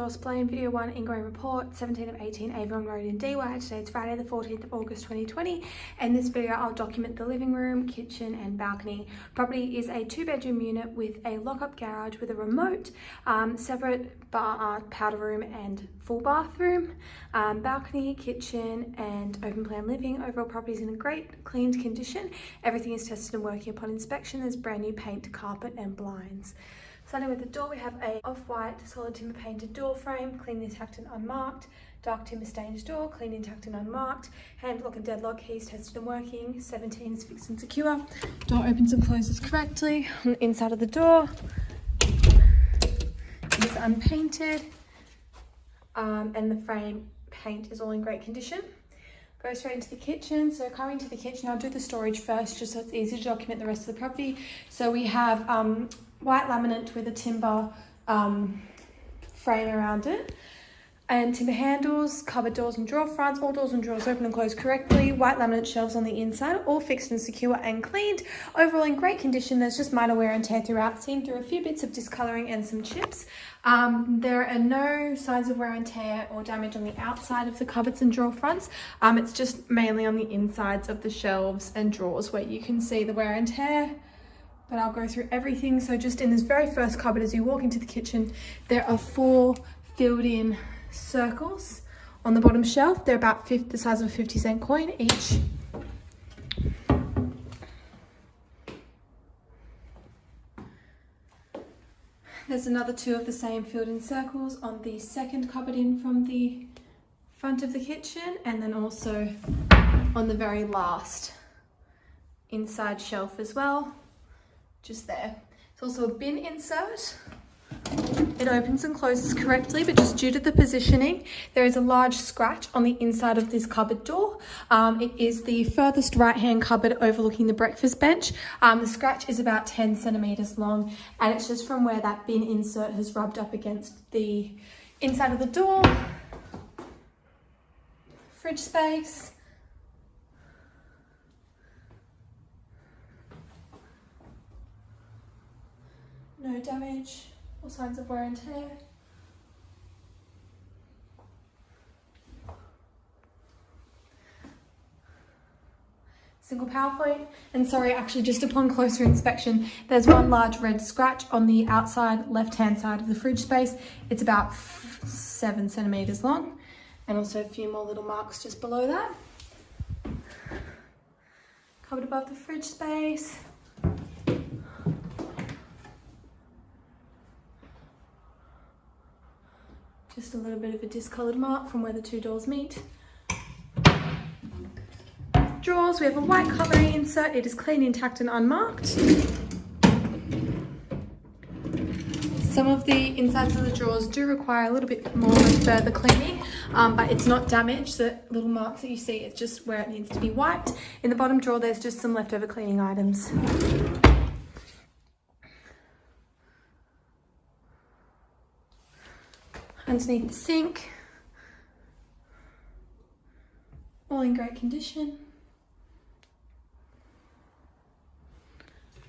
Doyle Spillane Video 1 Ingoing Report 17 of 18 Avon Rd in DY. Today it's Friday the 14th of August 2020. In this video I'll document the living room, kitchen and balcony. Property is a 2-bedroom unit with a lock-up garage with a remote, separate powder room and full bathroom, balcony, kitchen and open plan living. Overall property is in a great cleaned condition. Everything is tested and working upon inspection. There's brand new paint, carpet and blinds. Starting with the door, we have a off-white solid timber painted door frame, clean, intact and unmarked. Dark timber stained door, clean, intact and unmarked. Handlock and deadlock keys tested and working. 17 is fixed and secure. Door opens and closes correctly. On the inside of the door, it is unpainted, and the frame paint is all in great condition. Go straight into the kitchen. So coming to the kitchen, I'll do the storage first just so it's easy to document the rest of the property. So we have white laminate with a timber frame around it, and timber handles, cupboard doors and drawer fronts. All doors and drawers open and close correctly. White laminate shelves on the inside, all fixed and secure and cleaned. Overall in great condition. There's just minor wear and tear throughout, seen through a few bits of discolouring and some chips. There are no signs of wear and tear or damage on the outside of the cupboards and drawer fronts. It's just mainly on the insides of the shelves and drawers where you can see the wear and tear. But I'll go through everything. So just in this very first cupboard, as you walk into the kitchen, there are 4 filled in circles on the bottom shelf. They're about the size of a 50-cent coin each. There's another 2 of the same filled in circles on the second cupboard in from the front of the kitchen, and then also on the very last inside shelf as well. Just there. It's also a bin insert. It opens and closes correctly, but just due to the positioning, there is a large scratch on the inside of this cupboard door. It is the furthest right-hand cupboard overlooking the breakfast bench. The scratch is about 10 centimeters long, and it's just from where that bin insert has rubbed up against the inside of the door. Fridge space. No damage or signs of wear and tear. Single power point. And sorry, actually just upon closer inspection, there's one large red scratch on the outside left-hand side of the fridge space. It's about 7 centimeters long, and also a few more little marks just below that. Cupboard above the fridge space. Just a little bit of a discoloured mark from where the 2 doors meet. Drawers, we have a white cutlery insert. It is clean, intact and unmarked. Some of the insides of the drawers do require a little bit more and further cleaning, but it's not damaged. The little marks that you see, it's just where it needs to be wiped. In the bottom drawer, there's just some leftover cleaning items. Underneath the sink, all in great condition.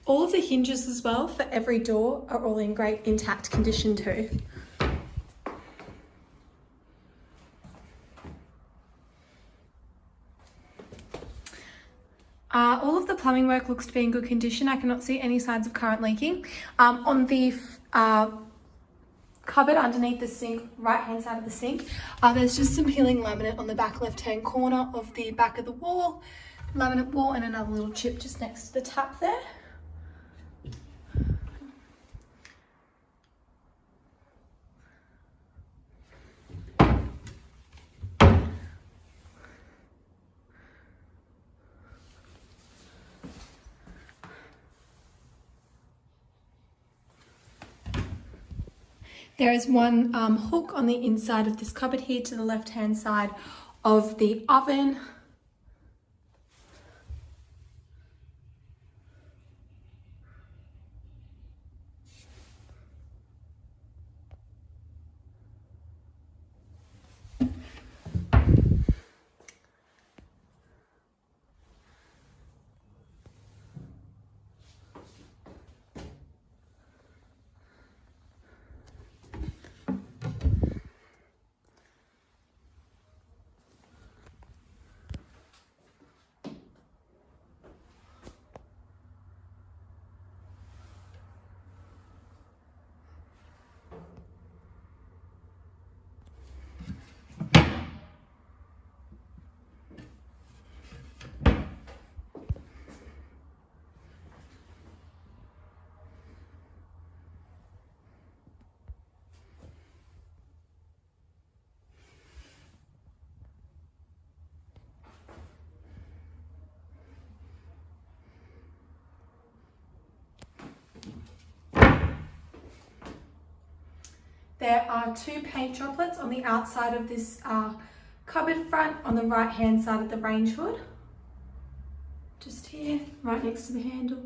All of the hinges as well for every door are all in great intact condition too. All of the plumbing work looks to be in good condition. I cannot see any signs of current leaking. On the cupboard underneath the sink, right hand side of the sink, there's just some peeling laminate on the back left hand corner of the back of the wall, laminate wall, and another little chip just next to the tap there. There is one hook on the inside of this cupboard here to the left-hand side of the oven. there are 2 paint droplets on the outside of this cupboard front on the right hand side of the range hood. Just here, right next to the handle.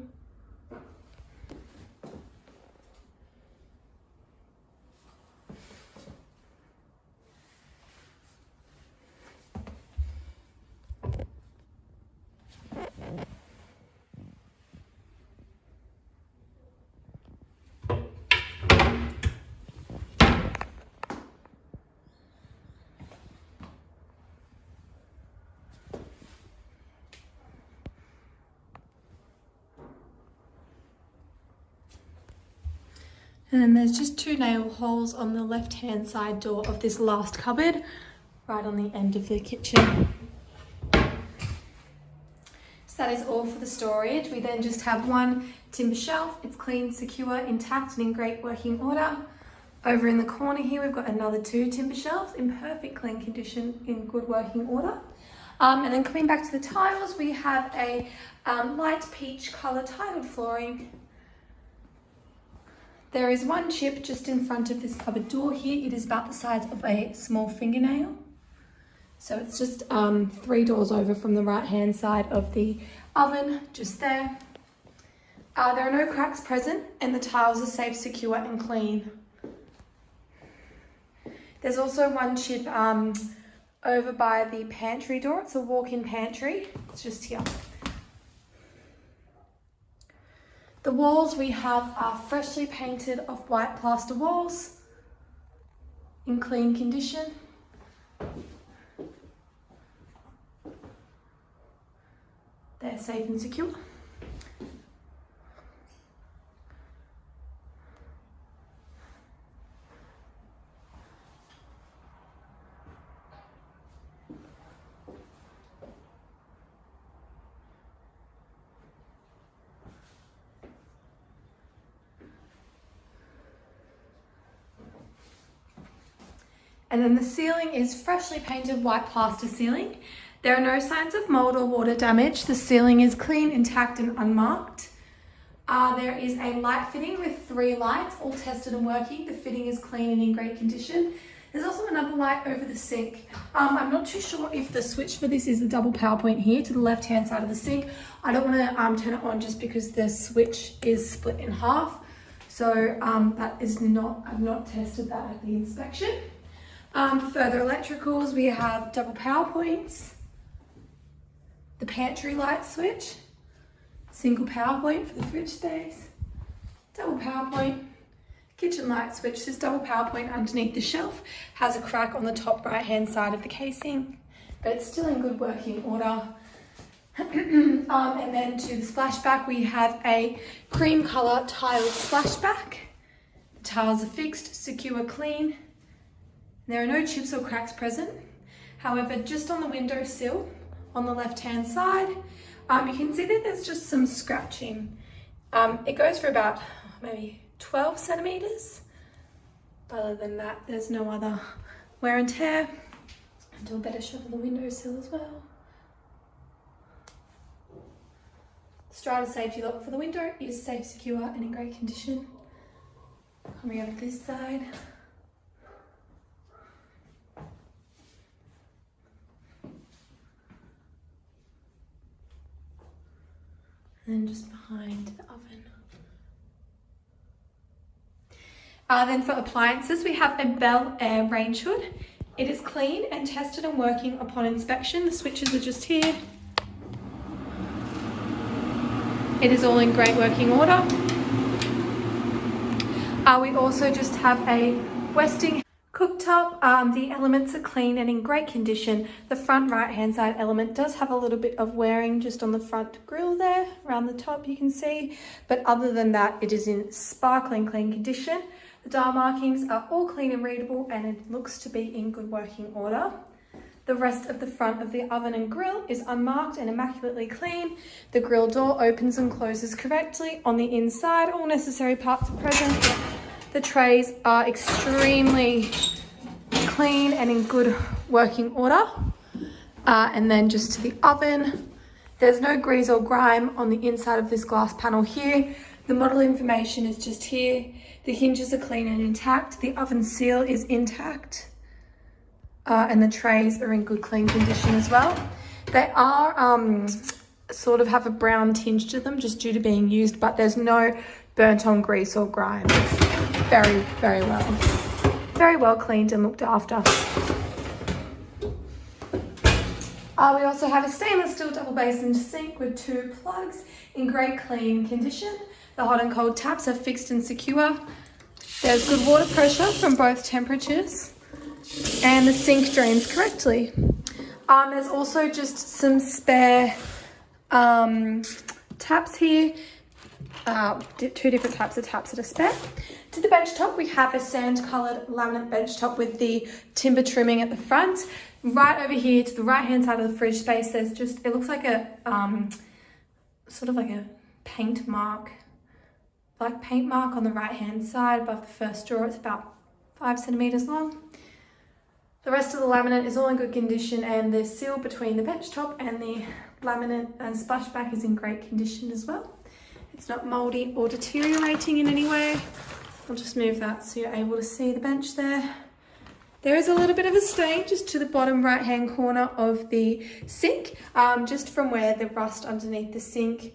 And then there's just 2 nail holes on the left hand side door of this last cupboard, right on the end of the kitchen. So that is all for the storage. We then just have 1 timber shelf. It's clean, secure, intact and in great working order. Over in the corner here we've got another 2 timber shelves in perfect clean condition, in good working order. And then coming back to the tiles, we have a light peach colour tiled flooring. There is 1 chip just in front of this cupboard door here. It is about the size of a small fingernail. So it's just 3 doors over from the right hand side of the oven, just there. There are no cracks present and the tiles are safe, secure and clean. There's also 1 chip over by the pantry door. It's a walk-in pantry. It's just here. The walls we have are freshly painted off-white plaster walls in clean condition. They're safe and secure. And then the ceiling is freshly painted white plaster ceiling. There are no signs of mold or water damage. The ceiling is clean, intact and unmarked. There is a light fitting with 3 lights, all tested and working. The fitting is clean and in great condition. There's also another light over the sink. I'm not too sure if the switch for this is the double power point here to the left hand side of the sink. I don't want to turn it on just because the switch is split in half. So that is not, I've not tested that at the inspection. Further electricals, we have double power points, the pantry light switch, single power point for the fridge space, double power point, kitchen light switch. This double power point underneath the shelf has a crack on the top right hand side of the casing, but it's still in good working order. And then to the splashback, we have a cream colour tiled splashback. The tiles are fixed, secure, clean. There are no chips or cracks present. However, just on the windowsill on the left hand side, you can see that there's just some scratching. It goes for about maybe 12 centimetres. Other than that, there's no other wear and tear. I'll do a better shot of the windowsill as well. Strata safety lock for the window is safe, secure and in great condition. Coming over to this side. And then just behind the oven. Then for appliances, we have a Bel Air range hood. It is clean and tested and working upon inspection. The switches are just here. It is all in great working order. We also just have a Westing cooktop. The elements are clean and in great condition. The front right hand side element does have a little bit of wearing just on the front grille there, around the top you can see, but other than that it is in sparkling clean condition. The dial markings are all clean and readable and it looks to be in good working order. The rest of the front of the oven and grill is unmarked and immaculately clean. The grill door opens and closes correctly. On the inside, all necessary parts are present. The trays are extremely clean and in good working order. And then just to the oven, There's no grease or grime on the inside of this glass panel here. The model information is just here. The hinges are clean and intact. The oven seal is intact. And the trays are in good clean condition as well. They are sort of have a brown tinge to them just due to being used, but there's no burnt on grease or grime. It's very well cleaned and looked after. We also have a stainless steel double basin sink with 2 plugs in great clean condition. The hot and cold taps are fixed and secure. There's good water pressure from both temperatures, and the sink drains correctly. There's also just some spare taps here. 2 different types of taps that are spare. To the bench top, we have a sand coloured laminate bench top with the timber trimming at the front. Right over here to the right hand side of the fridge space, there's just, it looks like a sort of like a paint mark, black paint mark on the right hand side above the first drawer. It's about 5 centimeters long. The rest of the laminate is all in good condition, and the seal between the bench top and the laminate and splashback is in great condition as well. It's not mouldy or deteriorating in any way. I'll just move that so you're able to see the bench there. There is a little bit of a stain just to the bottom right hand corner of the sink, just from where the rust underneath the sink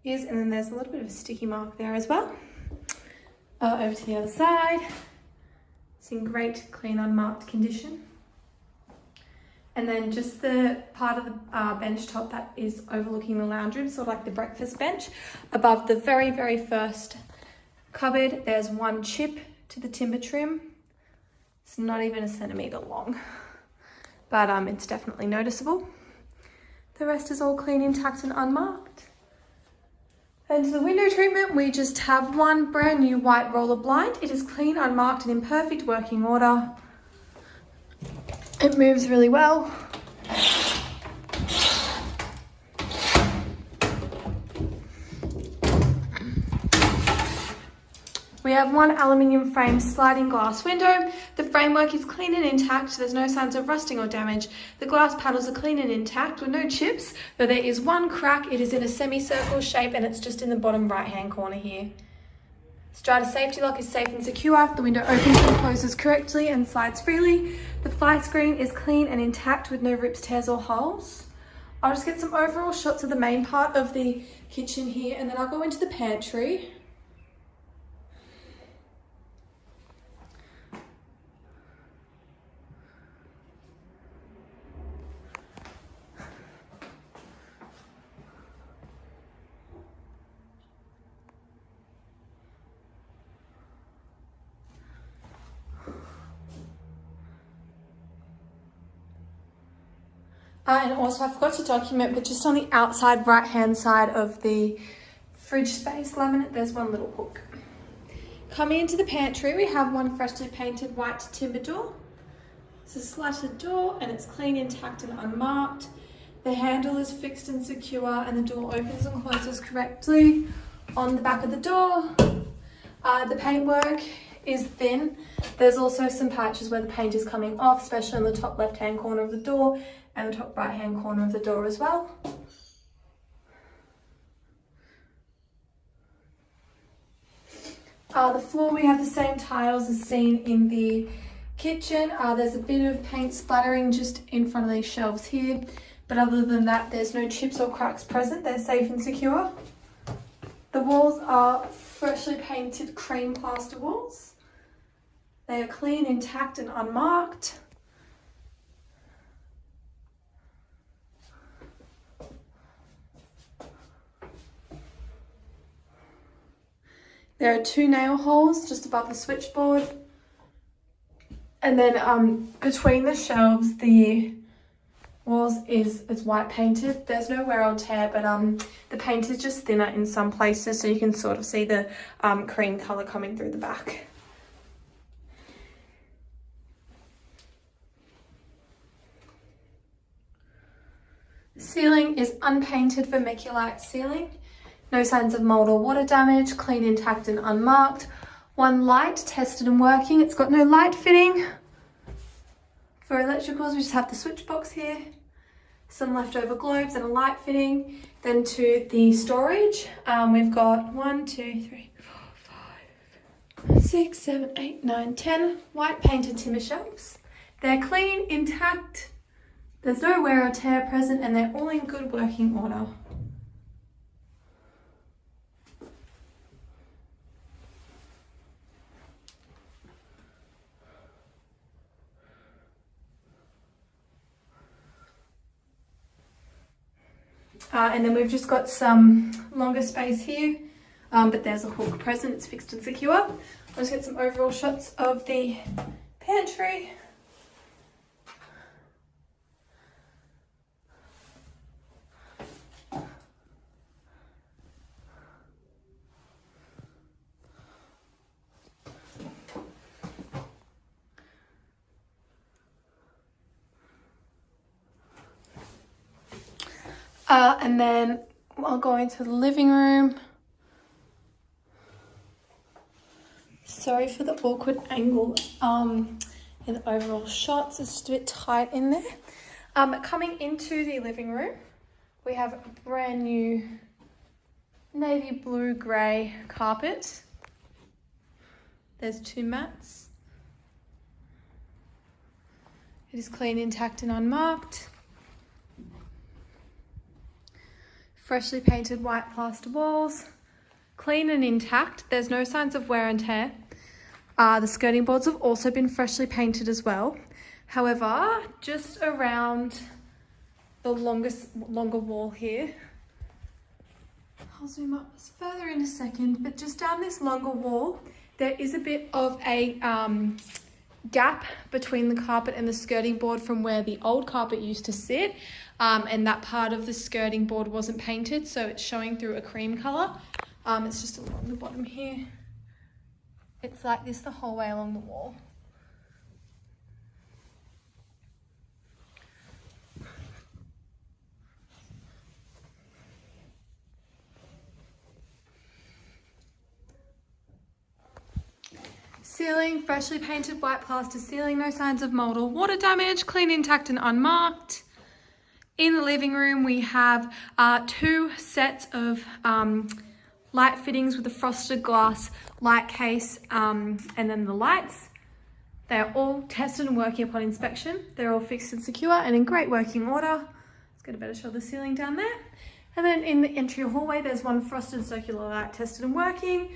is, and then there's a little bit of a sticky mark there as well. Over to the other side. It's in great, clean, unmarked condition. And then just the part of the bench top that is overlooking the lounge room, sort of like the breakfast bench. Above the very first cupboard, there's 1 chip to the timber trim. It's not even a centimetre long, but it's definitely noticeable. The rest is all clean, intact and unmarked. And to the window treatment, we just have 1 brand new white roller blind. It is clean, unmarked and in perfect working order. It moves really well. We have 1 aluminium frame sliding glass window. The framework is clean and intact. There's no signs of rusting or damage. The glass panels are clean and intact with no chips, though there is 1 crack. It is in a semicircle shape and it's just in the bottom right hand corner here. Strata safety lock is safe and secure. The window opens and closes correctly and slides freely. The fly screen is clean and intact with no rips, tears or holes. I'll just get some overall shots of the main part of the kitchen here, and then I'll go into the pantry. And also I forgot to document, but just on the outside right hand side of the fridge space laminate, there's 1 little hook. Coming into the pantry, we have 1 freshly painted white timber door. It's a slatted door and it's clean, intact and unmarked. The handle is fixed and secure and the door opens and closes correctly. On the back of the door, the paintwork is thin. There's also some patches where the paint is coming off, especially in the top left hand corner of the door and the top right hand corner of the door as well. The floor, we have the same tiles as seen in the kitchen. There's a bit of paint splattering just in front of these shelves here, but other than that there's no chips or cracks present. They're safe and secure. The walls are freshly painted cream plaster walls. They are clean, intact and unmarked. There are 2 nail holes just above the switchboard. And then between the shelves, the walls is white painted. There's no wear or tear, but the paint is just thinner in some places, so you can sort of see the cream colour coming through the back. The ceiling is unpainted vermiculite ceiling. No signs of mould or water damage, clean, intact and unmarked. 1 light, tested and working. It's got no light fitting. For electricals, we just have the switch box here. some leftover globes and a light fitting. Then to the storage, we've got 1, 2, 3, 4, 5, 6, 7, 8, 9, 10 white painted timber shelves. They're clean, intact, there's no wear or tear present, and they're all in good working order. And then we've just got some longer space here, but there's a hook present, it's fixed and secure. I'll just get some overall shots of the pantry. And then I'll go into the living room. Sorry for the awkward angle in the overall shots, it's just a bit tight in there. Coming into the living room, we have a brand new navy blue grey carpet. There's 2 mats. It is clean, intact and unmarked. Freshly painted white plaster walls, clean and intact. There's no signs of wear and tear. The skirting boards have also been freshly painted as well. However, just around the longer wall here, I'll zoom up further in a second, but just down this longer wall, there is a bit of a gap between the carpet and the skirting board from where the old carpet used to sit. And that part of the skirting board wasn't painted, so it's showing through a cream colour. It's just along the bottom here. It's like this the whole way along the wall. Ceiling, freshly painted white plaster ceiling, no signs of mould or water damage, clean, intact and unmarked. In the living room, we have 2 sets of light fittings with a frosted glass light case and then the lights. They are all tested and working upon inspection. They're all fixed and secure and in great working order. Let's get a better shot of the ceiling down there. And then in the entry hallway, there's 1 frosted circular light tested and working.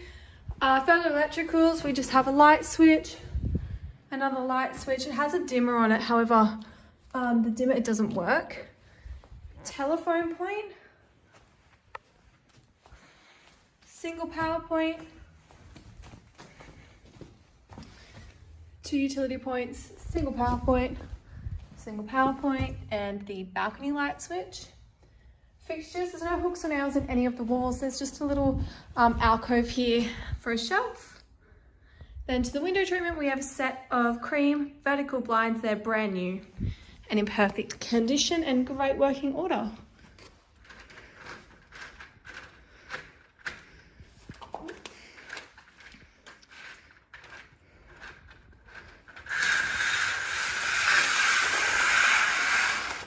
Further electricals, we just have a light switch, another light switch. It has a dimmer on it, however, the dimmer, it doesn't work. Telephone point, single power point, 2 utility points, single power point, and the balcony light switch. Fixtures, there's no hooks or nails in any of the walls. There's just a little alcove here for a shelf. Then to the window treatment, we have a set of cream vertical blinds. They're brand new and in perfect condition and great working order.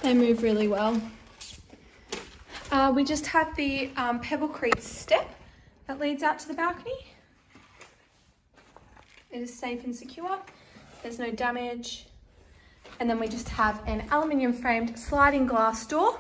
They move really well. We just have the Pebble Creek step that leads out to the balcony. It is safe and secure. There's no damage. And then we just have an aluminium framed sliding glass door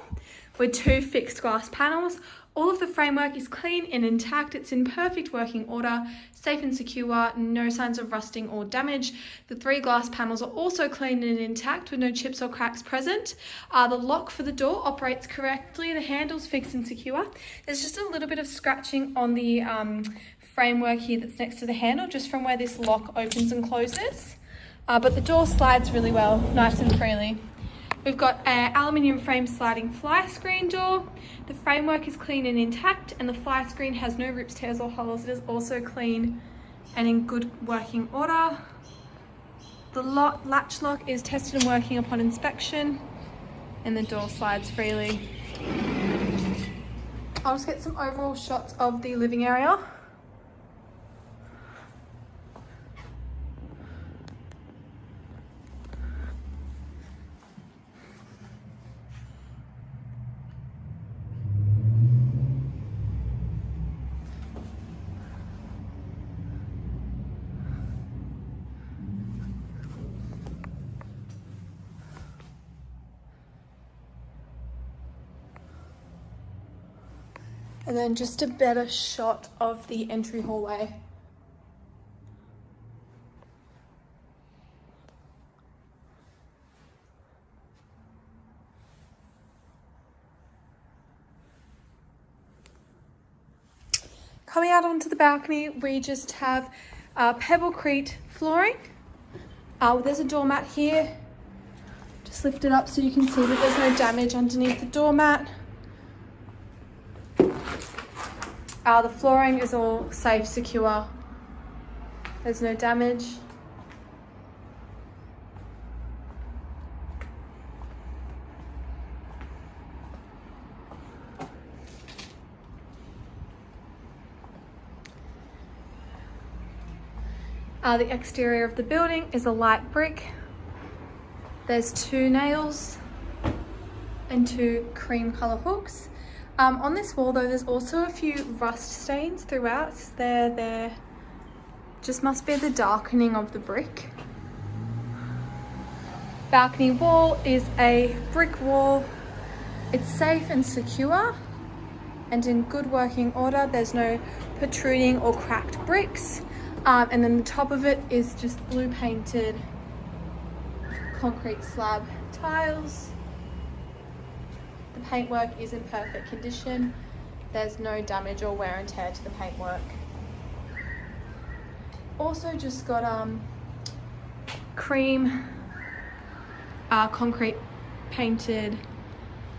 with 2 fixed glass panels. All of the framework is clean and intact. It's in perfect working order, safe and secure, no signs of rusting or damage. The 3 glass panels are also clean and intact with no chips or cracks present. The lock for the door operates correctly. The handle's fixed and secure. There's just a little bit of scratching on the framework here that's next to the handle, just from where this lock opens and closes. But the door slides really well, nice and freely. We've got an aluminium frame sliding fly screen door. The framework is clean and intact, and the fly screen has no rips, tears or holes. It is also clean and in good working order. The latch lock is tested and working upon inspection, and the door slides freely. I'll just get some overall shots of the living area. And then just a better shot of the entry hallway. Coming out onto the balcony, we just have pebblecrete flooring. There's a doormat here. Just lift it up so you can see that there's no damage underneath the doormat. The flooring is all safe, secure. There's no damage. The exterior of the building is a light brick. There's 2 nails and 2 cream colour hooks. On this wall though, there's also a few rust stains throughout. There just must be the darkening of the brick. Balcony wall is a brick wall. It's safe and secure and in good working order. There's no protruding or cracked bricks. And then the top of it is just blue painted concrete slab tiles. The paintwork is in perfect condition. There's no damage or wear and tear to the paintwork. Also just got cream concrete painted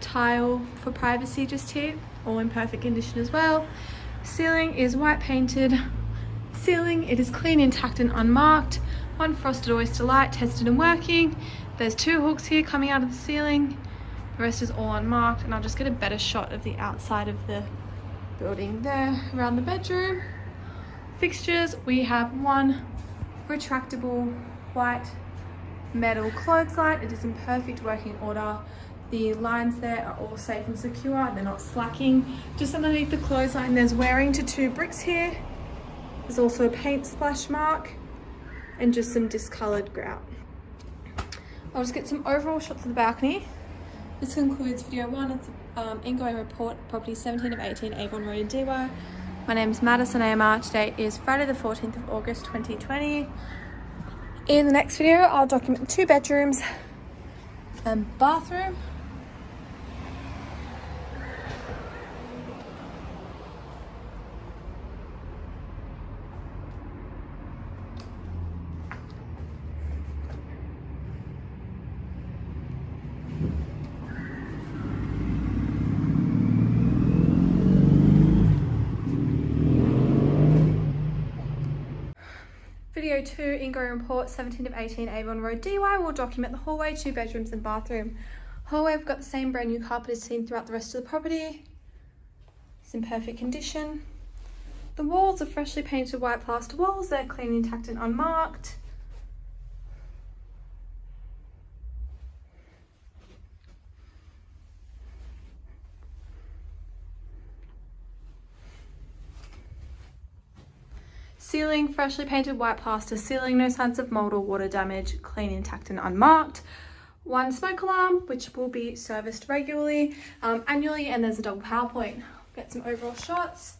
tile for privacy just here, all in perfect condition as well. Ceiling is white painted ceiling. It is clean, intact and unmarked. 1 frosted oyster light, tested and working. There's 2 hooks here coming out of the ceiling. The rest is all unmarked, and I'll just get a better shot of the outside of the building there around the bedroom. Fixtures, we have 1 retractable white metal clothesline. It is in perfect working order. The lines there are all safe and secure, they're not slacking. Just underneath the clothesline there's wearing to 2 bricks here. There's also a paint splash mark and just some discoloured grout. I'll just get some overall shots of the balcony. This concludes video 1 of the Ingoing report, property 17 of 18 Avon Rd in DY. My name is Madison AMR. Today is Friday the 14th of August 2020. In the next video I'll document 2 bedrooms and bathroom. Video 2, Ingoing report 17 of 18 Avon Rd DY will document the hallway, 2 bedrooms and bathroom. Hallway, we've got the same brand new carpet as seen throughout the rest of the property. It's in perfect condition. The walls are freshly painted white plaster walls. They're clean, intact and unmarked. Ceiling, freshly painted white plaster ceiling, no signs of mold or water damage, clean, intact and unmarked. 1 smoke alarm, which will be serviced regularly, annually, and there's a double power point. Get some overall shots.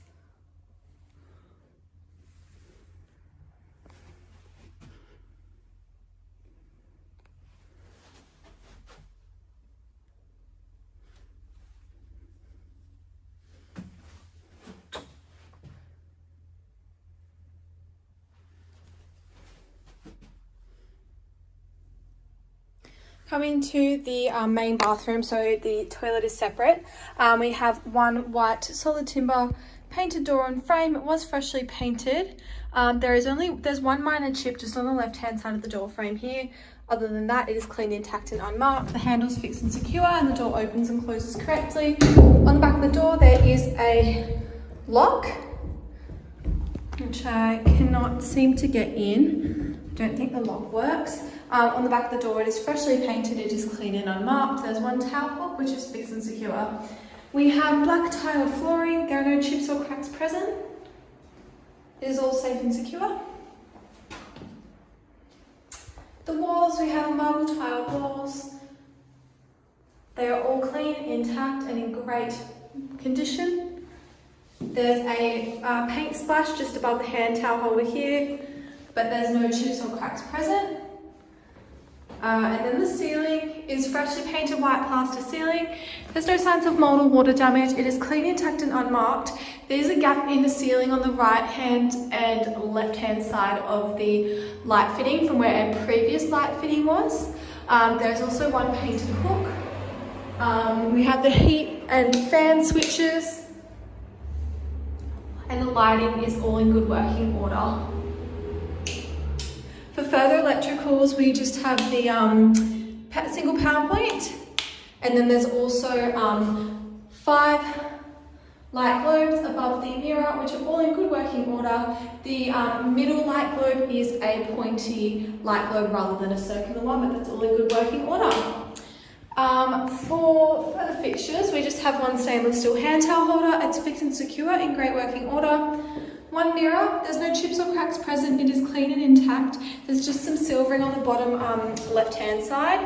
Coming to the main bathroom, so the toilet is separate. We have 1 white solid timber painted door and frame. It was freshly painted. There's 1 minor chip just on the left hand side of the door frame here. Other than that, it is clean, intact and unmarked. The handle's fixed and secure and the door opens and closes correctly. On the back of the door there is a lock, which I cannot seem to get in. I don't think the lock works. On the back of the door, it is freshly painted, it is clean and unmarked. There's 1 towel hook, which is fixed and secure. We have black tiled flooring. There are no chips or cracks present. It is all safe and secure. The walls, we have marble tile walls. They are all clean, intact and in great condition. There's a paint splash just above the hand towel holder here, but there's no chips or cracks present. And then the ceiling is freshly painted white plaster ceiling. There's no signs of mold or water damage. It is clean, intact and unmarked. There's a gap in the ceiling on the right hand and left hand side of the light fitting from where a previous light fitting was. There's also one painted hook. We have the heat and fan switches, and the lighting is all in good working order. For further electricals, we just have the single power point, and then there's also 5 light globes above the mirror, which are all in good working order. The middle light globe is a pointy light globe rather than a circular one, but that's all in good working order. For further fixtures, we just have one stainless steel hand towel holder. It's fixed and secure in great working order. One mirror, there's no chips or cracks present, it is clean and intact. There's just some silvering on the bottom left hand side.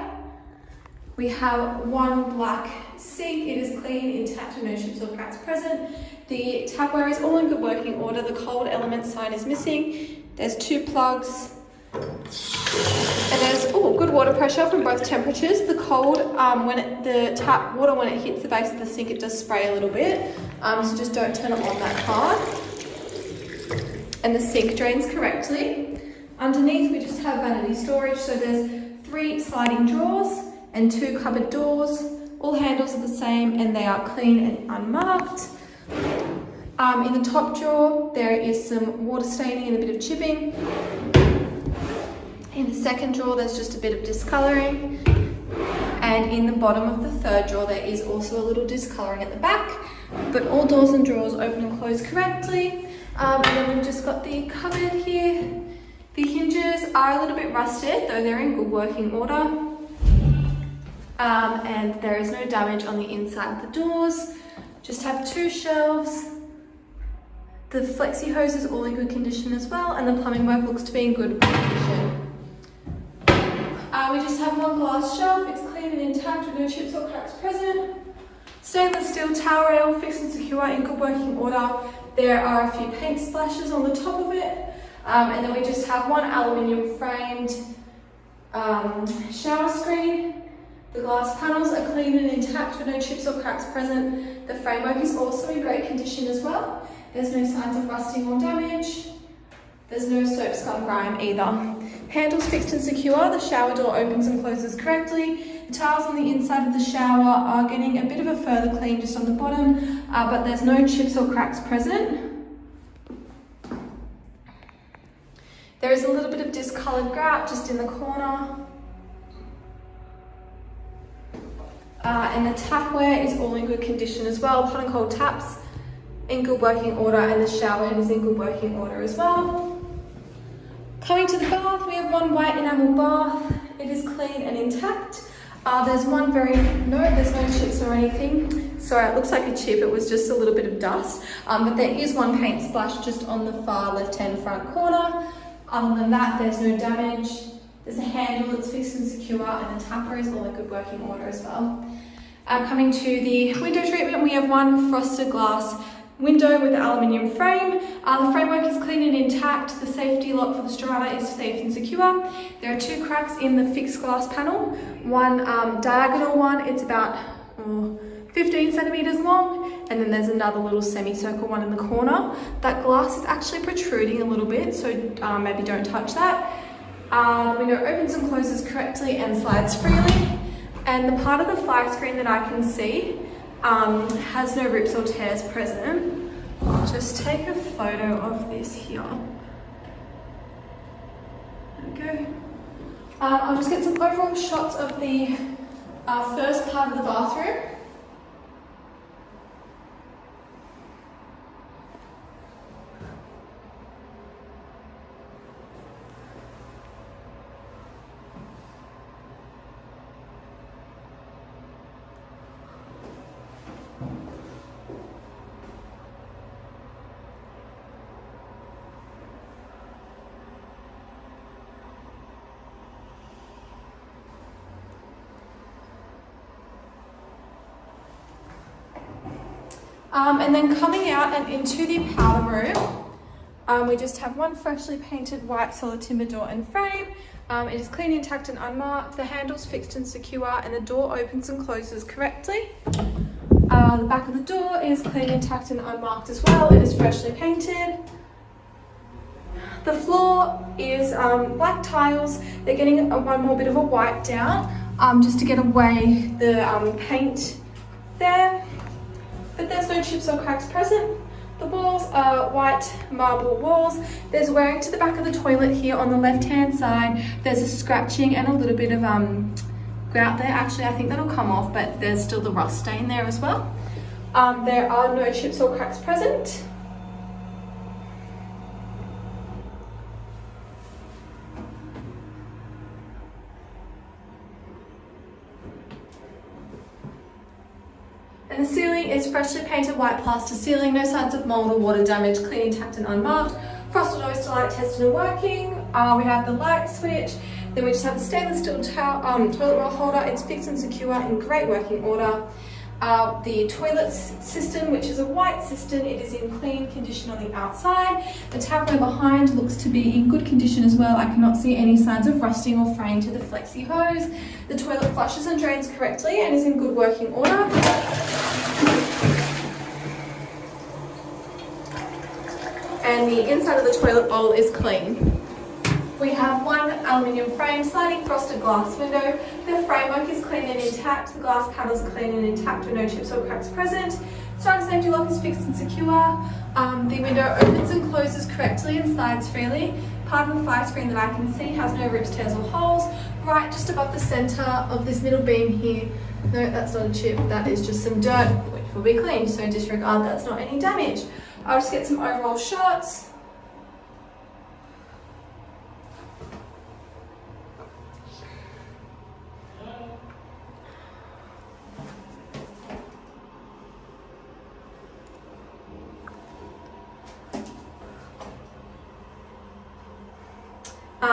We have one black sink, it is clean, intact and no chips or cracks present. The tapware is all in good working order. The cold element sign is missing. There's 2 plugs. And there's good water pressure from both temperatures. The cold, the tap water, when it hits the base of the sink, it does spray a little bit. So just don't turn it on that hard. And the sink drains correctly. Underneath we just have vanity storage, so there's 3 sliding drawers and 2 cupboard doors. All handles are the same and they are clean and unmarked. In the top drawer there is some water staining and a bit of chipping. In the second drawer there's just a bit of discolouring, and in the bottom of the third drawer there is also a little discolouring at the back, but all doors and drawers open and close correctly. And then we've just got the cupboard here. The hinges are a little bit rusted, though they're in good working order. And there is no damage on the inside of the doors. Just have 2 shelves. The flexi hose is all in good condition as well, and the plumbing work looks to be in good condition. We just have one glass shelf. It's clean and intact with no chips or cracks present. Stainless steel towel rail, fixed and secure in good working order. There are a few paint splashes on the top of it, and then we just have one aluminium framed shower screen. The glass panels are clean and intact with no chips or cracks present. The framework is also in great condition as well. There's no signs of rusting or damage. There's no soap scum grime either. Handles fixed and secure. The shower door opens and closes correctly. The tiles on the inside of the shower are getting a bit of a further clean just on the bottom, but there's no chips or cracks present. There is a little bit of discoloured grout just in the corner. And the tapware is all in good condition as well. Hot and cold taps in good working order, and the shower head is in good working order as well. Coming to the bath, we have one white enamel bath. It is clean and intact. There's no chips or anything. Sorry, it looks like a chip, it was just a little bit of dust. But there is one paint splash just on the far left-hand front corner. Other than that, there's no damage. There's a handle that's fixed and secure, and the tapper is all in good working order as well. Coming to the window treatment, we have one frosted glass window with the aluminium frame. The framework is clean and intact. The safety lock for the strata is safe and secure. There are 2 cracks in the fixed glass panel. One diagonal one, it's about 15 centimeters long, and then there's another little semicircle one in the corner. That glass is actually protruding a little bit, so maybe don't touch that. The window opens and closes correctly and slides freely. And the part of the fire screen that I can see has no rips or tears present. I'll just take a photo of this here. There we go. I'll just get some overall shots of the first part of the bathroom. And then coming out and into the powder room, we just have one freshly painted white solid timber door and frame. It is clean, intact and unmarked. The handle's fixed and secure and the door opens and closes correctly. The back of the door is clean, intact and unmarked as well. It is freshly painted. The floor is black tiles. They're getting one more bit of a wipe down just to get away the paint there. But there's no chips or cracks present. The walls are white marble walls. There's wearing to the back of the toilet here on the left-hand side. There's a scratching and a little bit of grout there. Actually, I think that'll come off, but there's still the rust stain there as well. There are no chips or cracks present. And the ceiling is freshly painted white plaster ceiling, no signs of mold or water damage, clean, intact and unmarked. Frosted oyster light tested and working. We have the light switch. Then we just have the stainless steel toilet roll holder. It's fixed and secure in great working order. The toilet cistern, which is a white cistern, it is in clean condition on the outside. The tapware behind looks to be in good condition as well. I cannot see any signs of rusting or fraying to the flexi hose. The toilet flushes and drains correctly and is in good working order. And the inside of the toilet bowl is clean. We have one aluminium frame, sliding frosted glass window. The framework is clean and intact. The glass panels are clean and intact with no chips or cracks present. Strong safety lock is fixed and secure. The window opens and closes correctly and slides freely. Part of the fire screen that I can see has no rips, tears or holes. Right just above the center of this middle beam here, no, that's not a chip, that is just some dirt, which will be cleaned, so disregard that's not any damage. I'll just get some overall shots.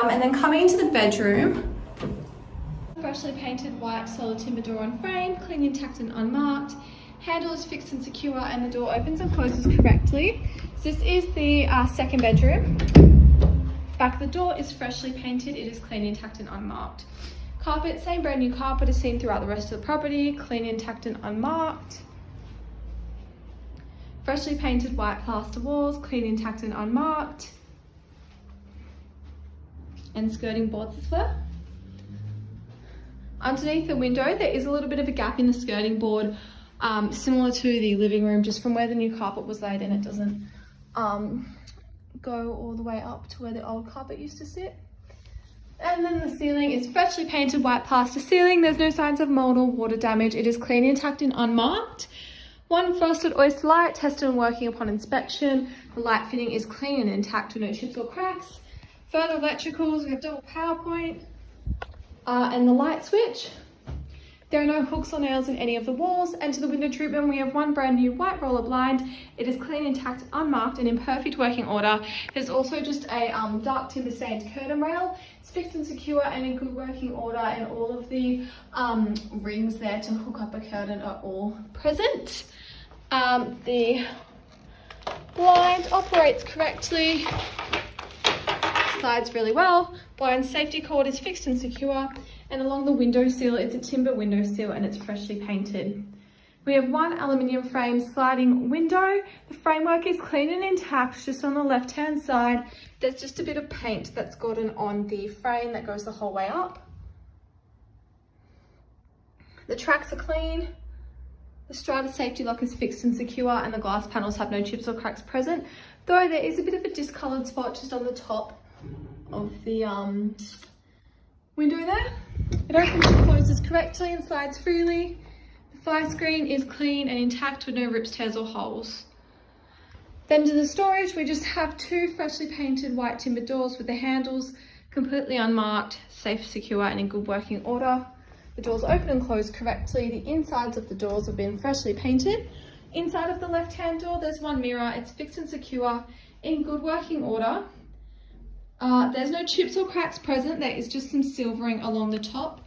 And then coming into the bedroom, freshly painted white solid timber door and frame, clean, intact and unmarked. Handle is fixed and secure and the door opens and closes correctly. So this is the second bedroom. Back of the door is freshly painted. It is clean, intact and unmarked. Carpet, same brand new carpet is seen throughout the rest of the property, clean, intact and unmarked. Freshly painted white plaster walls, clean, intact and unmarked. And skirting boards as well. Underneath the window, there is a little bit of a gap in the skirting board, similar to the living room, just from where the new carpet was laid, and it doesn't go all the way up to where the old carpet used to sit. And then the ceiling is freshly painted white plaster ceiling. There's no signs of mold or water damage. It is clean, intact and unmarked. One frosted oyster light, tested and working upon inspection. The light fitting is clean and intact with no chips or cracks. Further electricals, we have double power point and the light switch. There are no hooks or nails in any of the walls. And to the window treatment, we have one brand new white roller blind. It is clean, intact, unmarked and in perfect working order. There's also just a dark timber stained curtain rail. It's fixed and secure and in good working order, and all of the rings there to hook up a curtain are all present. The blind operates correctly. Slides really well. Blind safety cord is fixed and secure, and along the window sill, it's a timber window sill and it's freshly painted. We have one aluminium frame sliding window. The framework is clean and intact. Just on the left hand side, there's just a bit of paint that's gotten on the frame that goes the whole way up. The tracks are clean. The strata safety lock is fixed and secure, and the glass panels have no chips or cracks present, though there is a bit of a discoloured spot just on the top of the window there. It opens and closes correctly and slides freely. The fire screen is clean and intact with no rips, tears or holes. Then to the storage, we just have two freshly painted white timber doors with the handles completely unmarked, safe, secure and in good working order. The doors open and close correctly. The insides of the doors have been freshly painted. Inside of the left-hand door, there's one mirror. It's fixed and secure in good working order. There's no chips or cracks present. There is just some silvering along the top.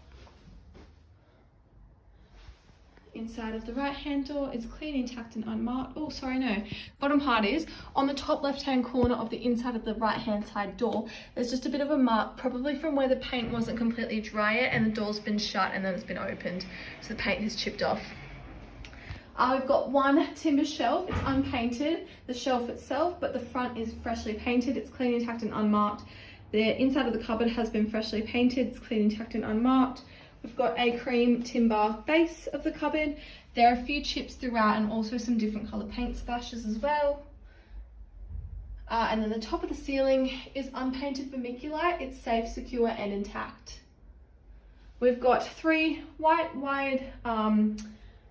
Inside of the right hand door is clean, intact and unmarked. Oh, sorry, no. Bottom part is on the top left hand corner of the inside of the right hand side door. There's just a bit of a mark, probably from where the paint wasn't completely dry yet and the door's been shut and then it's been opened. So the paint has chipped off. We've got one timber shelf. It's unpainted, the shelf itself, but the front is freshly painted. It's clean, intact and unmarked. The inside of the cupboard has been freshly painted. It's clean, intact and unmarked. We've got a cream timber base of the cupboard. There are a few chips throughout and also some different colour paint splashes as well. And then the top of the ceiling is unpainted vermiculite. It's safe, secure and intact. We've got 3 white wide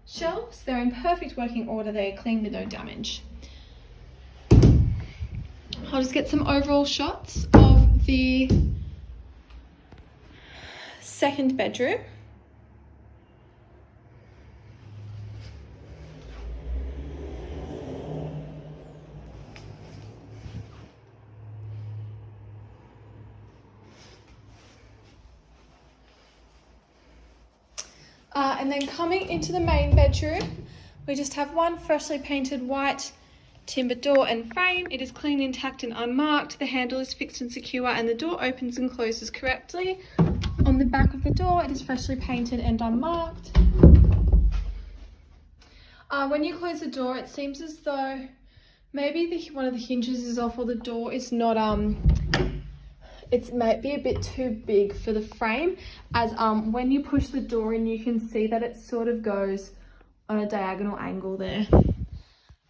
shelves. They're in perfect working order. They're clean with no damage. I'll just get some overall shots of the second bedroom. And then coming into the main bedroom, we just have one freshly painted white timber door and frame. It is clean, intact and unmarked. The handle is fixed and secure and the door opens and closes correctly. On the back of the door, it is freshly painted and unmarked. When you close the door, it seems as though maybe one of the hinges is off or the door is not, it might be a bit too big for the frame, as when you push the door in, you can see that it sort of goes on a diagonal angle there.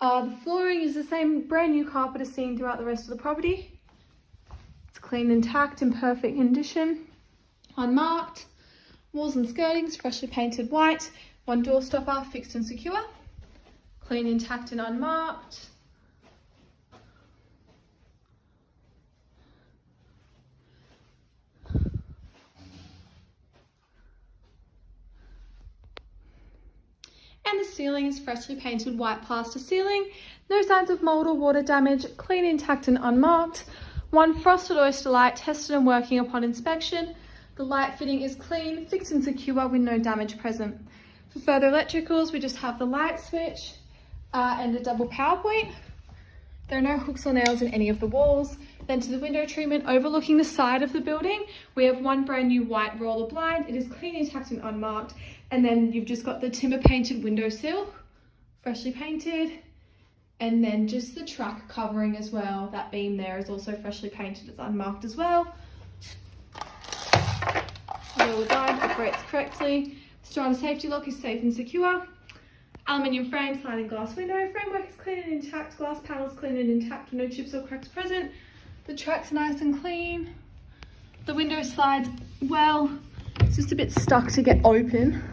The flooring is the same brand new carpet as seen throughout the rest of the property. It's clean, intact, in perfect condition. Unmarked. Walls and skirtings freshly painted white. One door stopper fixed and secure. Clean, intact and unmarked. And the ceiling is freshly painted white plaster ceiling. No signs of mold or water damage. Clean, intact and unmarked. One frosted oyster light tested and working upon inspection. The light fitting is clean, fixed and secure with no damage present. For further electricals, we just have the light switch and a double power point. There are no hooks or nails in any of the walls. Then to the window treatment overlooking the side of the building, we have one brand new white roller blind. It is clean, intact and unmarked. And then you've just got the timber painted windowsill, freshly painted. And then just the track covering as well. That beam there is also freshly painted. It's unmarked as well. The blind operates correctly. Strata safety lock is safe and secure. Aluminium frame, sliding glass window. Framework is clean and intact. Glass panels clean and intact with no chips or cracks present. The track's nice and clean. The window slides well. It's just a bit stuck to get open.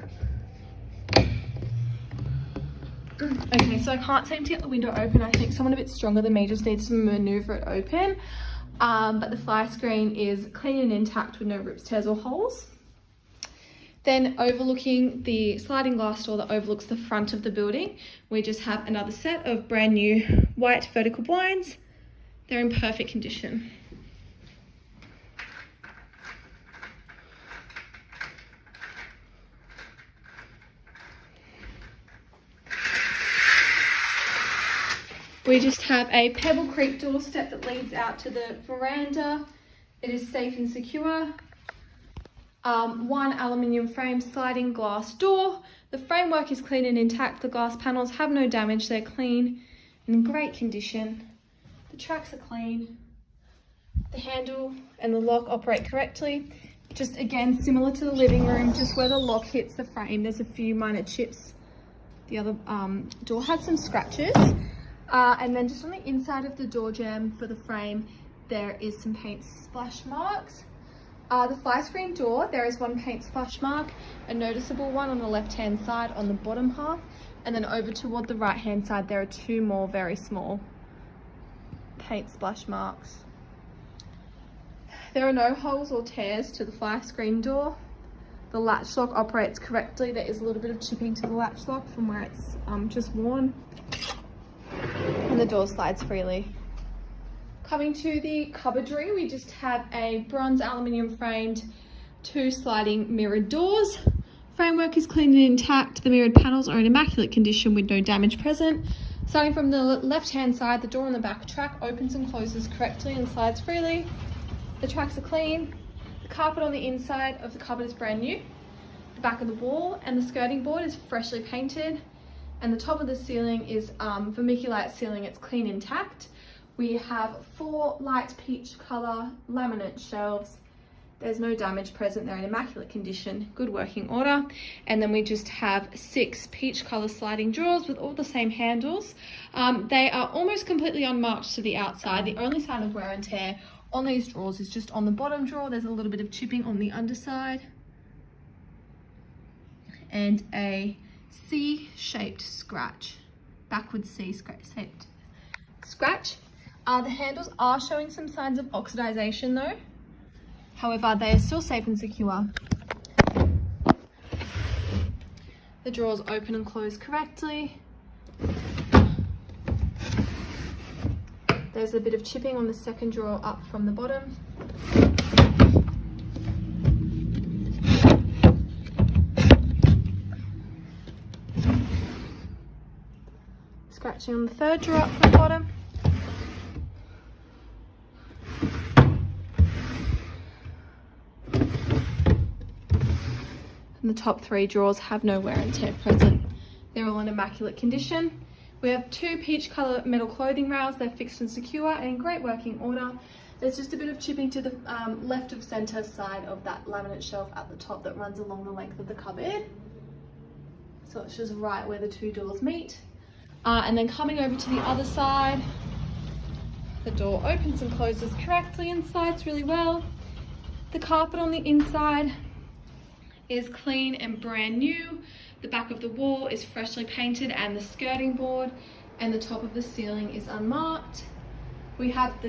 Okay, so I can't seem to get the window open. I think someone a bit stronger than me just needs to maneuver it open. But the fire screen is clean and intact with no rips, tears or holes. Then overlooking the sliding glass door that overlooks the front of the building, we just have another set of brand new white vertical blinds. They're in perfect condition. We just have a Pebble Creek doorstep that leads out to the veranda. It is safe and secure. One aluminium frame sliding glass door. The framework is clean and intact. The glass panels have no damage. They're clean and in great condition. The tracks are clean. The handle and the lock operate correctly. Just again, similar to the living room, just where the lock hits the frame, there's a few minor chips. The other door had some scratches. And then just on the inside of the door jamb for the frame, there is some paint splash marks. The fire screen door, there is one paint splash mark, a noticeable one on the left-hand side on the bottom half, and then over toward the right-hand side, there are 2 more very small paint splash marks. There are no holes or tears to the fire screen door. The latch lock operates correctly. There is a little bit of chipping to the latch lock from where it's just worn. And the door slides freely. Coming to the cupboardry, we just have a bronze aluminium framed 2 sliding mirrored doors, Framework is clean and intact. The mirrored panels are in immaculate condition with no damage present. Starting from the left-hand side, the door on the back track opens and closes correctly and slides freely. The tracks are clean. The carpet on the inside of the cupboard is brand new. The back of the wall and the skirting board is freshly painted. And the top of the ceiling is vermiculite ceiling. It's clean, intact. We have 4 light peach colour laminate shelves. There's no damage present. They're in immaculate condition, good working order. And then we just have 6 peach colour sliding drawers with all the same handles. They are almost completely unmarked to the outside. The only sign of wear and tear on these drawers is just on the bottom drawer. There's a little bit of chipping on the underside. And a C-shaped scratch, backward C-shaped scratch. The handles are showing some signs of oxidization though. However, they are still safe and secure. The drawers open and close correctly. There's a bit of chipping on the second drawer up from the bottom. Scratching on the third drawer up from the bottom. And the top 3 drawers have no wear and tear present. They're all in immaculate condition. We have 2 peach colour metal clothing rails. They're fixed and secure and in great working order. There's just a bit of chipping to the left of centre side of that laminate shelf at the top that runs along the length of the cupboard. So it's just right where the 2 doors meet. And then coming over to the other side, the door opens and closes correctly and slides really well. The carpet on the inside is clean and brand new. The back of the wall is freshly painted and the skirting board and the top of the ceiling is unmarked. We have the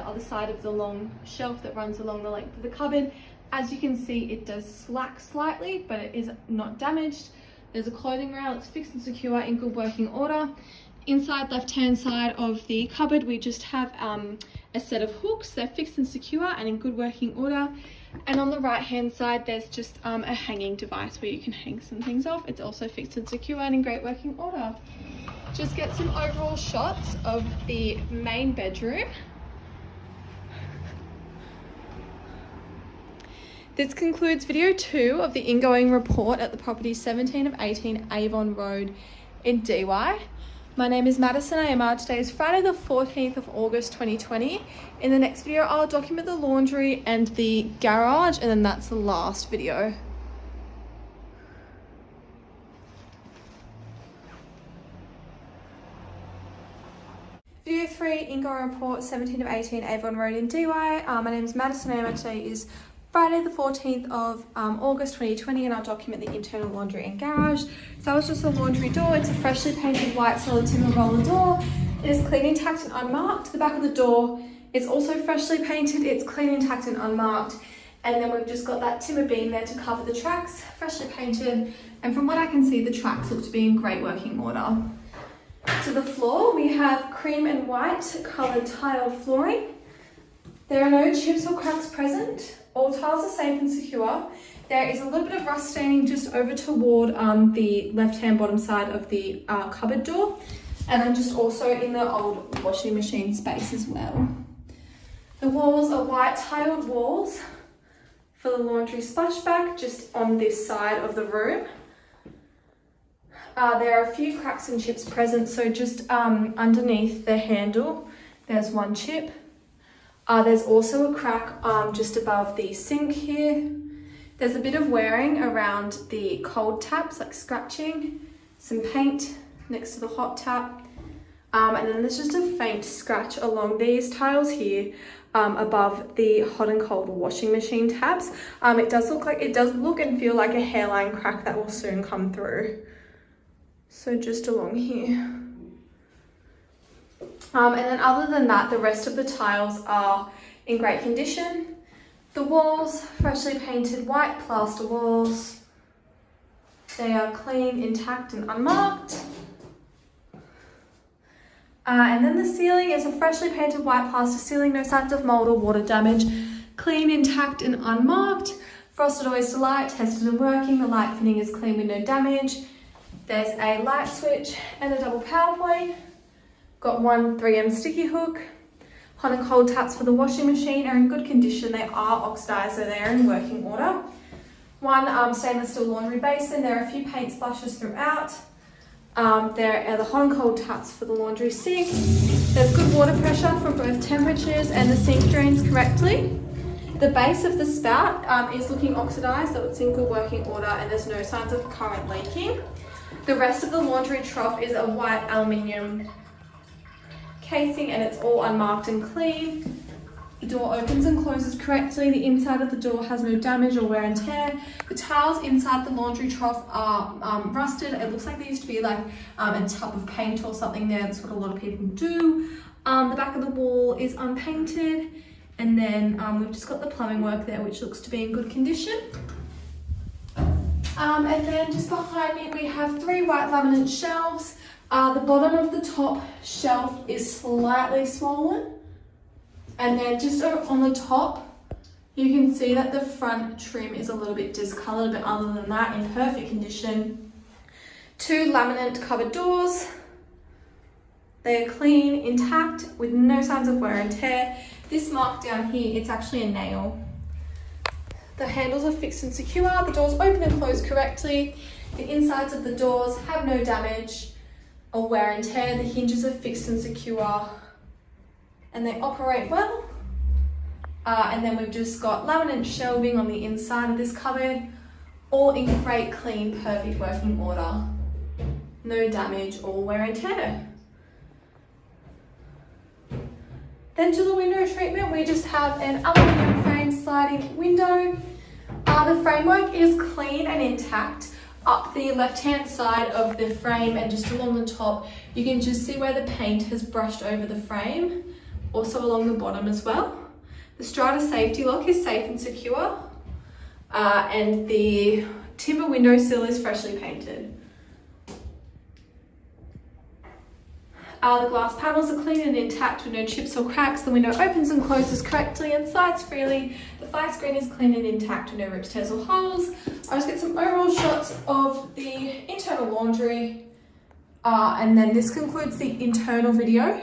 other side of the long shelf that runs along the length of the cupboard. As you can see, it does slack slightly, but it is not damaged. There's a clothing rail, it's fixed and secure in good working order. Inside left-hand side of the cupboard, we just have a set of hooks. They're fixed and secure and in good working order. And on the right-hand side, there's just a hanging device where you can hang some things off. It's also fixed and secure and in great working order. Just get some overall shots of the main bedroom. This concludes video 2 of the ingoing report at the property 17 of 18 Avon Road in DY. My name is Madison. AMR. Today is Friday the 14th of August 2020. In the next video, I'll document the laundry and the garage, and then that's the last video. Video 3, ingoing report 17 of 18 Avon Road in DY. My name is Madison. AMR. Today is Friday the 14th of August 2020, and I'll document the internal laundry and garage. So that was just the laundry door. It's a freshly painted white solid timber roller door. It is clean, intact and unmarked. The back of the door is also freshly painted. It's clean, intact and unmarked. And then we've just got that timber beam there to cover the tracks, freshly painted. And from what I can see, the tracks look to be in great working order. To the floor, we have cream and white coloured tiled flooring. There are no chips or cracks present. All tiles are safe and secure. There is a little bit of rust staining just over toward the left-hand bottom side of the cupboard door, and then just also in the old washing machine space as well. The walls are white tiled walls for the laundry splashback just on this side of the room. There are a few cracks and chips present, so just underneath the handle there's one chip. There's also a crack just above the sink here. There's a bit of wearing around the cold taps, like scratching, some paint next to the hot tap. And then there's just a faint scratch along these tiles here above the hot and cold washing machine taps. It does look and feel like a hairline crack that will soon come through. So just along here. And then other than that, the rest of the tiles are in great condition. The walls, freshly painted white plaster walls. They are clean, intact and unmarked. And then the ceiling is a freshly painted white plaster ceiling, no signs of mold or water damage. Clean, intact and unmarked. Frosted oyster light, tested and working. The light fitting is clean with no damage. There's a light switch and a double power point. Got one 3M sticky hook. Hot and cold taps for the washing machine are in good condition. They are oxidized, so they're in working order. One stainless steel laundry basin. There are a few paint splashes throughout. There are the hot and cold taps for the laundry sink. There's good water pressure from both temperatures and the sink drains correctly. The base of the spout is looking oxidized, so it's in good working order and there's no signs of current leaking. The rest of the laundry trough is a white aluminium casing and it's all unmarked and clean. The door opens and closes correctly. The inside of the door has no damage or wear and tear. The towels inside the laundry trough are rusted. It looks like there used to be like a tub of paint or something there. That's what a lot of people do. The back of the wall is unpainted. And then we've just got the plumbing work there, which looks to be in good condition. And then just behind me, we have 3 white laminate shelves. The bottom of the top shelf is slightly swollen. And then just on the top, you can see that the front trim is a little bit discolored, but other than that, in perfect condition. 2 laminate cupboard doors. They are clean, intact, with no signs of wear and tear. This mark down here, it's actually a nail. The handles are fixed and secure. The doors open and close correctly. The insides of the doors have no damage or wear and tear. The hinges are fixed and secure and they operate well. And then we've just got laminate shelving on the inside of this cupboard, all in great, clean, perfect working order. No damage or wear and tear. Then to the window treatment, we just have an aluminium frame sliding window. The framework is clean and intact. Up the left-hand side of the frame and just along the top, you can just see where the paint has brushed over the frame, also along the bottom as well. The strata safety lock is safe and secure, and the timber windowsill is freshly painted. The glass panels are clean and intact with no chips or cracks. The window opens and closes correctly and slides freely. The fire screen is clean and intact with no rips, tears or holes. I'll just get some overall shots of the internal laundry. And then this concludes the internal video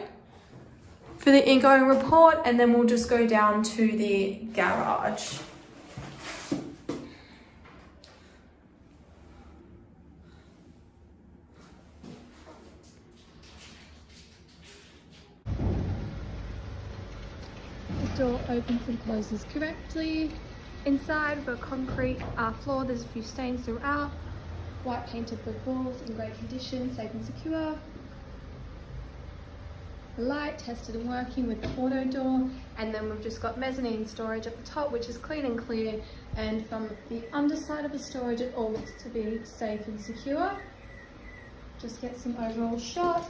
for the ingoing report, and then we'll just go down to the garage. The door opens and closes correctly. Inside we've got concrete floor. There's a few stains throughout. White painted brick walls in great condition, safe and secure. The light tested and working with the auto door, and then we've just got mezzanine storage at the top, which is clean and clear, and from the underside of the storage it all looks to be safe and secure. Just get some overall shots.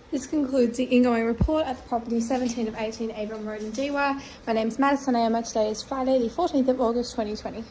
This concludes the ingoing report at the property 17 of 18 Avon Rd in Dewa. My name is Madison Ayama. Today is Friday the 14th of August 2020.